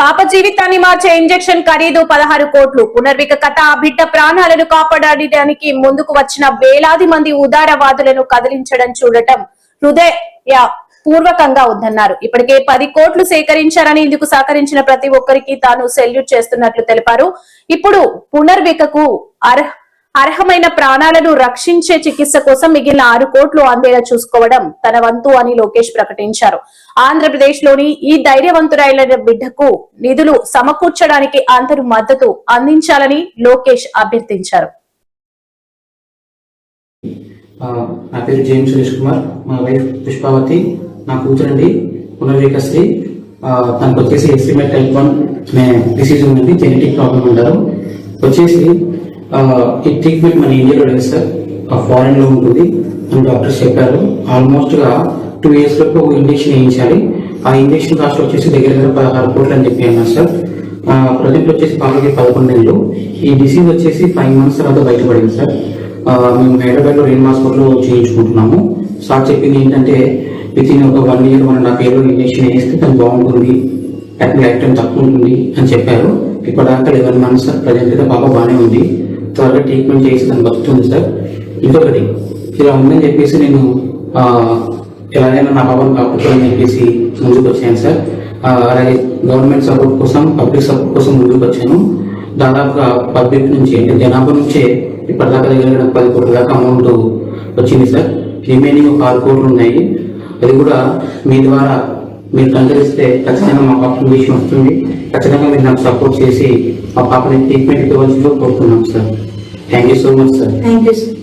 పాప జీవితాన్ని మార్చే ఇంజెక్షన్ ఖరీదు 16 కోట్లు. పునర్విక కథ బిడ్డ ప్రాణాలను కాపాడడానికి ముందుకు వచ్చిన వేలాది మంది ఉదారవాదులను కదిలించడం చూడటం హృదయ పూర్వకంగా ఉందన్నారు. ఇప్పటికే 10 కోట్లు సేకరించారని ఇందుకు సహకరించిన ప్రతి ఒక్కరికి తాను సెల్యూట్ చేస్తున్నట్లు తెలిపారు. ఇప్పుడు పునర్వికకు అర్హమైన ప్రాణాలను రక్షించే చికిత్స కోసం మిగిలిన 6 కోట్లు అందేలా చూసుకోవడం తన వంతు అని లోకేష్ ప్రకటించారు. ఆంధ్రప్రదేశ్ లోని ఈ ధైర్యవంతురైన బిడ్డకు నిధులు సమకూర్చడానికి అందరూ మద్దతు అందించాలని లోకేష్ అభ్యర్థించారు. నా పేరు జేఎం సురేష్ కుమార్, మా వైఫ్ పుష్పావతి, నా కూతురండి పునర్వికశ్రీ. తనకు వచ్చేసి ఎస్టిమేట్ టైప్ 1 అనే డిసీజ్ ఉంది, జెనెటిక్ ప్రాబ్లం అంటారు. వచ్చేసి ఈ ట్రీట్మెంట్ మన ఇండియాలో లేదు సార్, ఫారెన్ లో ఉంటుంది అని డాక్టర్స్ చెప్పారు. ఆల్మోస్ట్ గా 2 years లోపు ఇంజెక్షన్ వేయించాలి. ఆ ఇంజెక్షన్ కాస్ట్ వచ్చేసి దగ్గర 16 కోట్లు అని చెప్పి అన్నారు సార్. ప్రజెంట్ వచ్చేసి పాపకి 11 నెలలు. ఈ డిసీజ్ వచ్చేసి 5 months తర్వాత బయటపడింది సార్. మేము హైదరాబాద్ లో రెయిన్ హాస్పిటల్లో చేయించుకుంటున్నాము. సార్ చెప్పింది ఏంటంటే వితిన్ ఒక 1 year 1.5 year ఇంజెక్షన్ వేస్తే తను బాగుంటుంది, లైఫ్ టైం తక్కువ ఉంటుంది అని చెప్పారు. ఇప్పటిదాకా 11 months సార్. ప్రజెంట్ అయితే పాప బాగానే ఉంది, త్వరగా ట్రీట్మెంట్ చేసి తను బతుకుతుంది సార్. ఇంకొకటి ఇలా ఉందని చెప్పేసి నేను ఎలాగైనా నా పాపను కాపాడుకోవాలని చెప్పేసి ముందుకు వచ్చాను సార్. అలాగే గవర్నమెంట్ సపోర్ట్ కోసం, పబ్లిక్ సపోర్ట్ కోసం ముందుకు వచ్చాను. దాదాపుగా పబ్లిక్ నుంచి అంటే జనాభా నుంచే ఇప్పటిదాకా దగ్గర 10 కోట్ల దాకా అమౌంట్ వచ్చింది సార్. రిమైనింగ్ ఒక 6 కోట్లు ఉన్నాయి. అది కూడా మీ ద్వారా మీరు కందరిస్తే ఖచ్చితంగా మా పాప విషయం వస్తుంది. ఖచ్చితంగా మీరు నాకు సపోర్ట్ చేసి మా పాపని ట్రీట్మెంట్ ఇవ్వాల్సిందిగా కోరుతున్నాం sir. Thank you so much sir. Thank you sir.